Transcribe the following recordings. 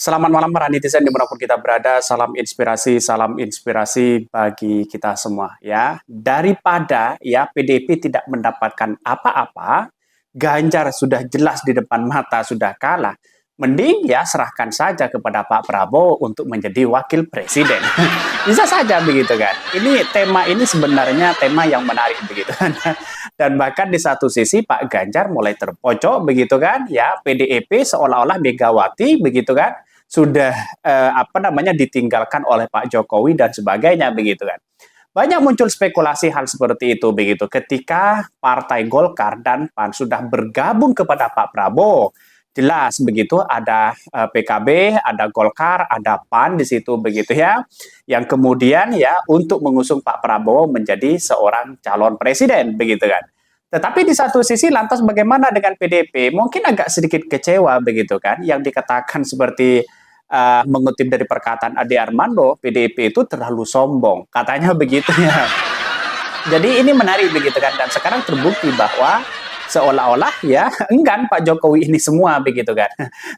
Selamat malam para netizen dimanapun kita berada, salam inspirasi bagi kita semua ya. Daripada ya PDIP tidak mendapatkan apa-apa, Ganjar sudah jelas di depan mata sudah kalah. Mending ya serahkan saja kepada Pak Prabowo untuk menjadi wakil presiden. Bisa saja begitu kan. Tema ini sebenarnya tema yang menarik begitu kan. Dan bahkan di satu sisi Pak Ganjar mulai terpojok begitu kan ya, PDIP seolah-olah Megawati begitu kan sudah ditinggalkan oleh Pak Jokowi dan sebagainya begitu kan. Banyak muncul spekulasi hal seperti itu begitu ketika Partai Golkar dan PAN sudah bergabung kepada Pak Prabowo. Jelas begitu ada PKB, ada Golkar, ada PAN di situ begitu ya. Yang kemudian ya untuk mengusung Pak Prabowo menjadi seorang calon presiden begitu kan. Tetapi di satu sisi lantas bagaimana dengan PDP? Mungkin agak sedikit kecewa begitu kan, yang dikatakan seperti mengutip dari perkataan Ade Armando, PDIP itu terlalu sombong, katanya begitu ya. Jadi ini menarik begitu kan, dan sekarang terbukti bahwa seolah-olah ya enggan Pak Jokowi ini semua begitu kan,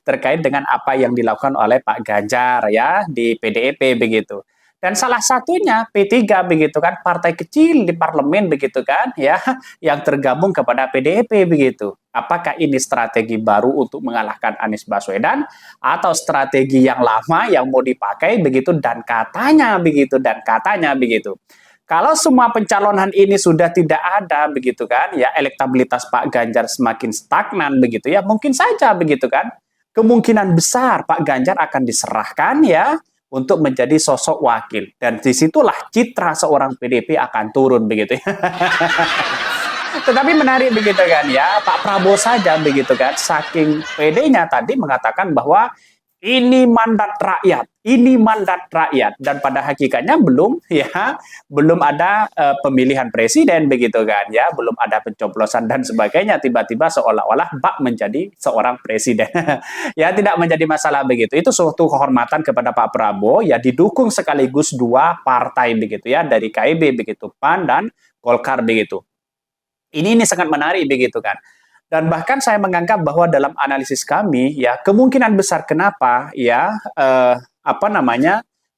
terkait dengan apa yang dilakukan oleh Pak Ganjar ya di PDIP begitu. Dan salah satunya P3 begitu kan, partai kecil di parlemen begitu kan ya, yang tergabung kepada PDIP begitu. Apakah ini strategi baru untuk mengalahkan Anies Baswedan atau strategi yang lama yang mau dipakai begitu, dan katanya begitu. Kalau semua pencalonan ini sudah tidak ada begitu kan, ya elektabilitas Pak Ganjar semakin stagnan begitu ya, mungkin saja begitu kan, kemungkinan besar Pak Ganjar akan diserahkan ya untuk menjadi sosok wakil, dan disitulah citra seorang PDP akan turun begitu ya. Tetapi menarik begitu kan ya, Pak Prabowo saja begitu kan, saking pedenya tadi mengatakan bahwa ini mandat rakyat, dan pada hakikatnya belum ada pemilihan presiden begitu kan ya, belum ada pencoblosan dan sebagainya, tiba-tiba seolah-olah bak menjadi seorang presiden. Ya tidak menjadi masalah begitu. Itu suatu kehormatan kepada Pak Prabowo ya, didukung sekaligus dua partai begitu ya, dari KIB begitu, PAN dan Golkar begitu. Ini sangat menarik begitu kan. Dan bahkan saya menganggap bahwa dalam analisis kami ya kemungkinan besar kenapa ya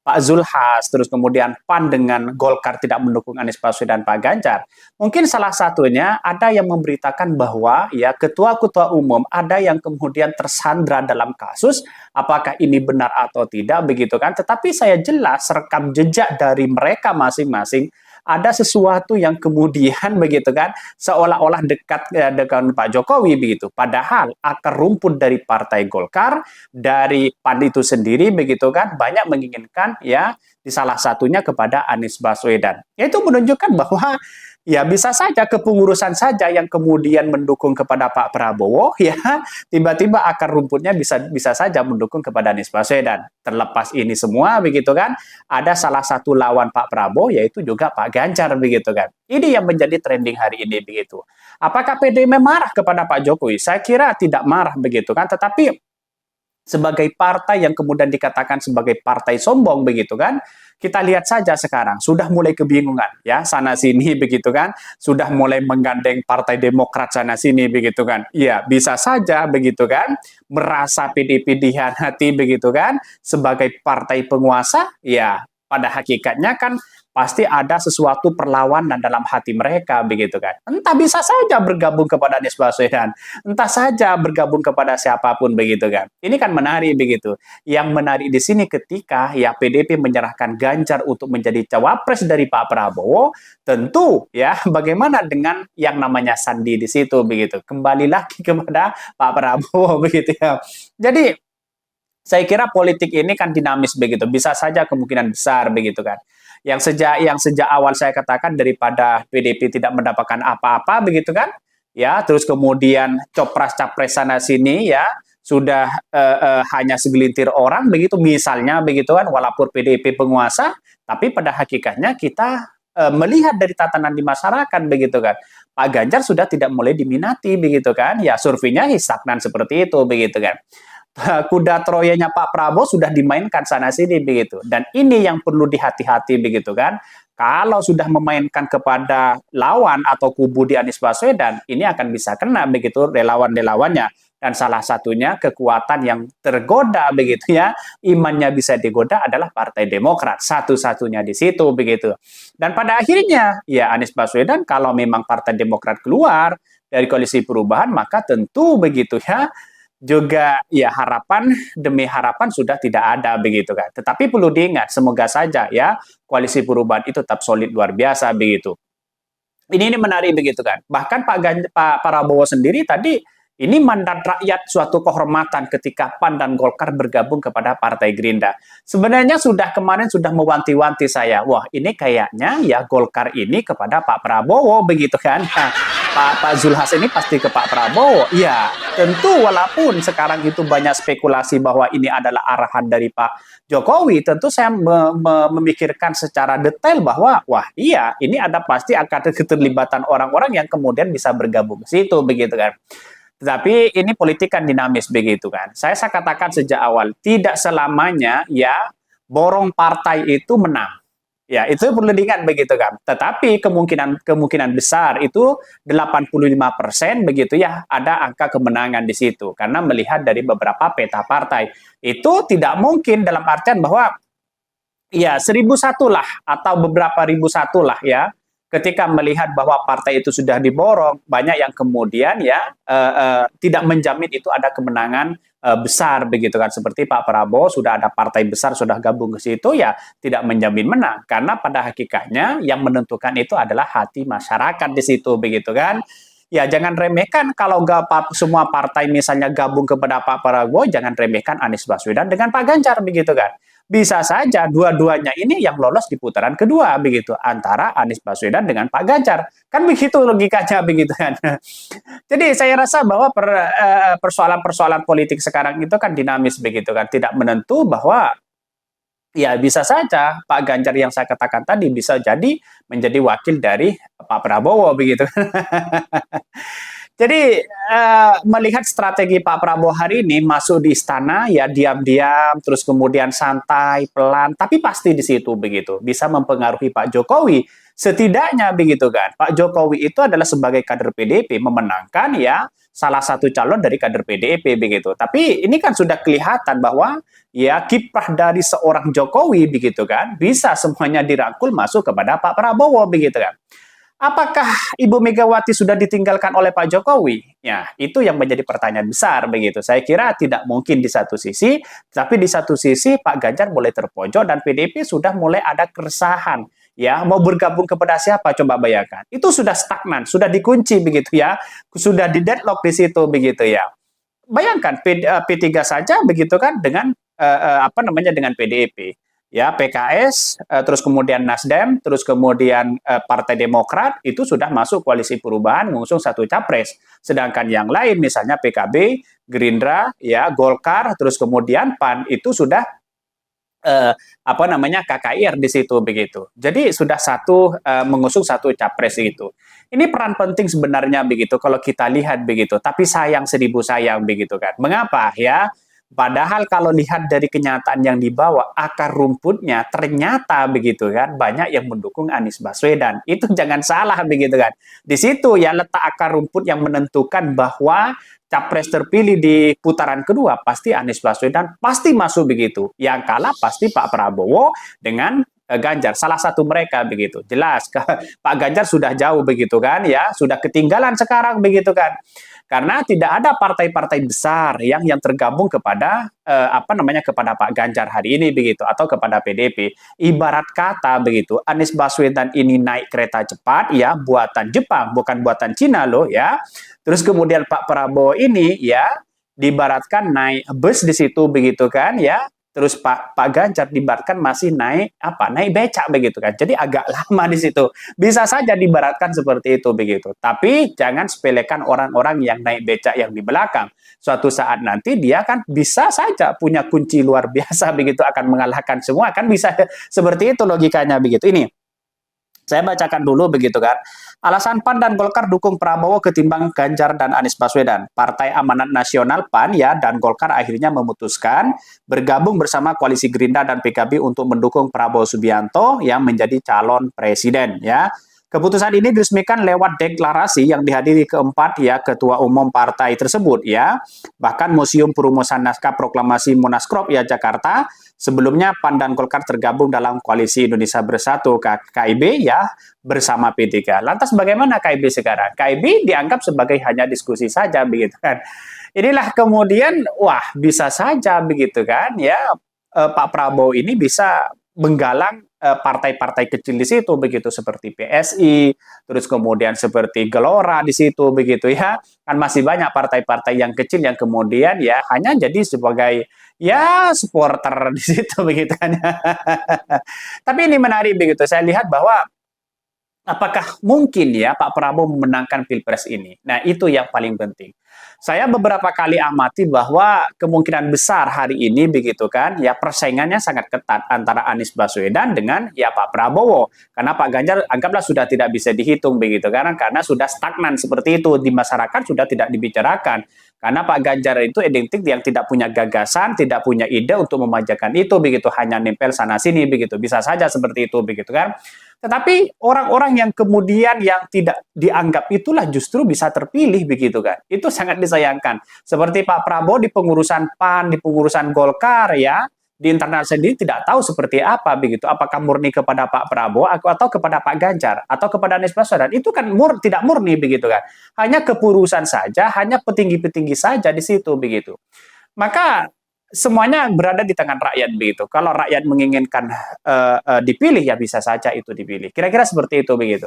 Pak Zulhas terus kemudian PAN dengan Golkar tidak mendukung Anies Baswedan dan Pak Ganjar. Mungkin salah satunya ada yang memberitakan bahwa ya ketua-ketua umum ada yang kemudian tersandra dalam kasus, apakah ini benar atau tidak begitu kan. Tetapi saya jelas rekam jejak dari mereka masing-masing ada sesuatu yang kemudian begitu kan seolah-olah dekat dengan Pak Jokowi begitu. Padahal akar rumput dari Partai Golkar, dari PAN itu sendiri begitu kan banyak menginginkan ya di salah satunya kepada Anies Baswedan. Itu menunjukkan bahwa ya bisa saja kepengurusan saja yang kemudian mendukung kepada Pak Prabowo ya, tiba-tiba akar rumputnya bisa saja mendukung kepada Anies Baswedan. Terlepas ini semua begitu kan, ada salah satu lawan Pak Prabowo yaitu juga Pak Ganjar begitu kan. Ini yang menjadi trending hari ini begitu. Apakah PDIP marah kepada Pak Jokowi? Saya kira tidak marah begitu kan, tetapi sebagai partai yang kemudian dikatakan sebagai partai sombong begitu kan, kita lihat saja sekarang sudah mulai kebingungan ya sana sini begitu kan, sudah mulai menggandeng Partai Demokrat sana sini begitu kan. Iya, bisa saja begitu kan, merasa PDIP dihianati begitu kan sebagai partai penguasa, ya pada hakikatnya kan pasti ada sesuatu perlawanan dalam hati mereka begitu kan. Entah bisa saja bergabung kepada Anies Baswedan, entah saja bergabung kepada siapapun begitu kan. Ini kan menarik begitu. Yang menarik di sini ketika ya PDIP menyerahkan Ganjar untuk menjadi cawapres dari Pak Prabowo, tentu ya bagaimana dengan yang namanya Sandi di situ begitu. Kembali lagi kepada Pak Prabowo begitu ya. Jadi saya kira politik ini kan dinamis begitu, bisa saja kemungkinan besar begitu kan. Yang sejak awal saya katakan daripada PDIP tidak mendapatkan apa-apa begitu kan, ya terus kemudian copras-capres sana sini ya sudah hanya segelintir orang begitu misalnya begitu kan, walaupun PDIP penguasa, tapi pada hakikatnya kita melihat dari tatanan di masyarakat begitu kan, Pak Ganjar sudah tidak mulai diminati begitu kan, ya surveinya stagnan seperti itu begitu kan. Kuda Troyanya Pak Prabowo sudah dimainkan sana sini begitu. Dan ini yang perlu dihati-hati begitu kan. Kalau sudah memainkan kepada lawan atau kubu di Anies Baswedan, ini akan bisa kena begitu relawan-relawannya. Dan salah satunya kekuatan yang tergoda begitu ya, imannya bisa digoda adalah Partai Demokrat. Satu-satunya di situ begitu. Dan pada akhirnya ya Anies Baswedan kalau memang Partai Demokrat keluar dari koalisi perubahan maka tentu begitu ya juga ya harapan demi harapan sudah tidak ada begitu kan. Tetapi perlu diingat semoga saja ya koalisi perubahan itu tetap solid luar biasa begitu. Ini menarik begitu kan. Bahkan Pak Prabowo sendiri tadi ini mandat rakyat suatu kehormatan ketika PAN dan Golkar bergabung kepada Partai Gerindra. Sebenarnya kemarin sudah mewanti-wanti saya, wah ini kayaknya ya Golkar ini kepada Pak Prabowo begitu kan. Nah, Pak Zulhas ini pasti ke Pak Prabowo. Ya, tentu walaupun sekarang itu banyak spekulasi bahwa ini adalah arahan dari Pak Jokowi, tentu saya memikirkan secara detail bahwa wah iya ini ada pasti akan keterlibatan orang-orang yang kemudian bisa bergabung ke situ begitu kan. Tetapi ini politik kan dinamis begitu kan. Saya katakan sejak awal, tidak selamanya ya borong partai itu menang. Ya, itu perlu diingat begitu kan. Tetapi kemungkinan besar itu 85% begitu ya, ada angka kemenangan di situ. Karena melihat dari beberapa peta partai. Itu tidak mungkin dalam artian bahwa ya 1001 lah atau beberapa 1001 lah ya. Ketika melihat bahwa partai itu sudah diborong, banyak yang kemudian ya tidak menjamin itu ada kemenangan besar begitu kan. Seperti Pak Prabowo sudah ada partai besar sudah gabung ke situ ya tidak menjamin menang karena pada hakikatnya yang menentukan itu adalah hati masyarakat di situ begitu kan. Ya jangan remehkan kalau semua partai misalnya gabung kepada Pak Prabowo, jangan remehkan Anies Baswedan dengan Pak Ganjar begitu kan. Bisa saja dua-duanya ini yang lolos di putaran kedua begitu antara Anies Baswedan dengan Pak Ganjar. Kan begitu logikanya begitu kan. Jadi saya rasa bahwa persoalan-persoalan politik sekarang itu kan dinamis begitu kan, tidak menentu bahwa ya bisa saja Pak Ganjar yang saya katakan tadi bisa jadi menjadi wakil dari Pak Prabowo begitu. Jadi melihat strategi Pak Prabowo hari ini masuk di istana ya diam-diam terus kemudian santai pelan tapi pasti di situ begitu bisa mempengaruhi Pak Jokowi setidaknya begitu kan. Pak Jokowi itu adalah sebagai kader PDIP memenangkan ya salah satu calon dari kader PDIP begitu. Tapi ini kan sudah kelihatan bahwa ya kiprah dari seorang Jokowi begitu kan bisa semuanya dirangkul masuk kepada Pak Prabowo begitu kan. Apakah Ibu Megawati sudah ditinggalkan oleh Pak Jokowi? Ya, itu yang menjadi pertanyaan besar begitu. Saya kira tidak mungkin di satu sisi, tapi di satu sisi Pak Ganjar mulai terpojok dan PDIP sudah mulai ada keresahan. Ya, mau bergabung kepada siapa? Coba bayangkan. Itu sudah stagnan, sudah dikunci begitu ya. Sudah di deadlock di situ begitu ya. Bayangkan P3 saja begitu kan dengan dengan PDIP. Ya PKS, terus kemudian Nasdem, terus kemudian Partai Demokrat itu sudah masuk koalisi perubahan mengusung satu capres. Sedangkan yang lain misalnya PKB, Gerindra, ya Golkar, terus kemudian PAN itu sudah KKIR di situ begitu. Jadi sudah mengusung satu capres itu. Ini peran penting sebenarnya begitu kalau kita lihat begitu. Tapi sayang seribu sayang begitu kan. Mengapa ya? Padahal kalau lihat dari kenyataan yang dibawa, akar rumputnya ternyata begitu kan, banyak yang mendukung Anies Baswedan. Itu jangan salah begitu kan. Di situ ya letak akar rumput yang menentukan bahwa capres terpilih di putaran kedua pasti Anies Baswedan pasti masuk begitu. Yang kalah pasti Pak Prabowo dengan Ganjar, salah satu mereka begitu. Jelas Pak Ganjar sudah jauh begitu kan ya, sudah ketinggalan sekarang begitu kan. Karena tidak ada partai-partai besar yang tergabung kepada kepada Pak Ganjar hari ini begitu atau kepada PDIP. Ibarat kata begitu, Anies Baswedan ini naik kereta cepat ya buatan Jepang bukan buatan Cina loh ya. Terus kemudian Pak Prabowo ini ya diibaratkan naik bus di situ begitu kan ya. Terus Pak Ganjar diibaratkan masih naik becak begitu kan. Jadi agak lama di situ. Bisa saja diibaratkan seperti itu begitu. Tapi jangan sepelekan orang-orang yang naik becak yang di belakang. Suatu saat nanti dia kan bisa saja punya kunci luar biasa begitu akan mengalahkan semua kan bisa seperti itu logikanya begitu. Ini saya bacakan dulu begitu kan. Alasan PAN dan Golkar dukung Prabowo ketimbang Ganjar dan Anies Baswedan. Partai Amanat Nasional PAN ya dan Golkar akhirnya memutuskan bergabung bersama koalisi Gerindra dan PKB untuk mendukung Prabowo Subianto yang menjadi calon presiden ya. Keputusan ini diresmikan lewat deklarasi yang dihadiri keempat ya ketua umum partai tersebut ya. Bahkan Museum Perumusan Naskah Proklamasi Monaskrop ya Jakarta, sebelumnya PAN dan Golkar tergabung dalam Koalisi Indonesia Bersatu KIB ya bersama P3. Lantas bagaimana KIB sekarang? KIB dianggap sebagai hanya diskusi saja begitu kan. Inilah kemudian wah bisa saja begitu kan ya, Pak Prabowo ini bisa menggalang partai-partai kecil di situ begitu seperti PSI, terus kemudian seperti Gelora di situ begitu ya. Kan masih banyak partai-partai yang kecil yang kemudian ya hanya jadi sebagai ya supporter di situ begitu kan. Tapi ini menarik begitu. Saya lihat bahwa apakah mungkin ya Pak Prabowo memenangkan Pilpres ini? Nah, itu yang paling penting. Saya beberapa kali amati bahwa kemungkinan besar hari ini begitu kan, ya persaingannya sangat ketat antara Anies Baswedan dengan ya Pak Prabowo. Karena Pak Ganjar anggaplah sudah tidak bisa dihitung begitu karena sudah stagnan seperti itu di masyarakat sudah tidak dibicarakan. Karena Pak Ganjar itu identik yang tidak punya gagasan, tidak punya ide untuk memajakan itu begitu, hanya nempel sana sini begitu. Bisa saja seperti itu begitu kan. Tetapi orang-orang yang kemudian yang tidak dianggap itulah justru bisa terpilih begitu kan. Itu sangat disayangkan. Seperti Pak Prabowo di pengurusan PAN, di pengurusan Golkar ya, di internal sendiri tidak tahu seperti apa begitu. Apakah murni kepada Pak Prabowo atau kepada Pak Ganjar atau kepada Anies Baswedan. Itu kan tidak murni begitu kan. Hanya kepurusan saja, hanya petinggi-petinggi saja di situ begitu. Maka semuanya berada di tangan rakyat begitu. Kalau rakyat menginginkan dipilih ya bisa saja itu dipilih. Kira-kira seperti itu begitu.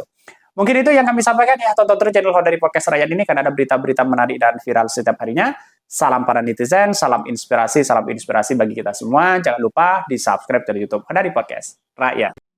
Mungkin itu yang kami sampaikan ya. Tonton terus channel Ho dari Podcast Rakyat ini karena ada berita-berita menarik dan viral setiap harinya. Salam para netizen, salam inspirasi bagi kita semua. Jangan lupa di subscribe dari YouTube Ho dari Podcast Rakyat.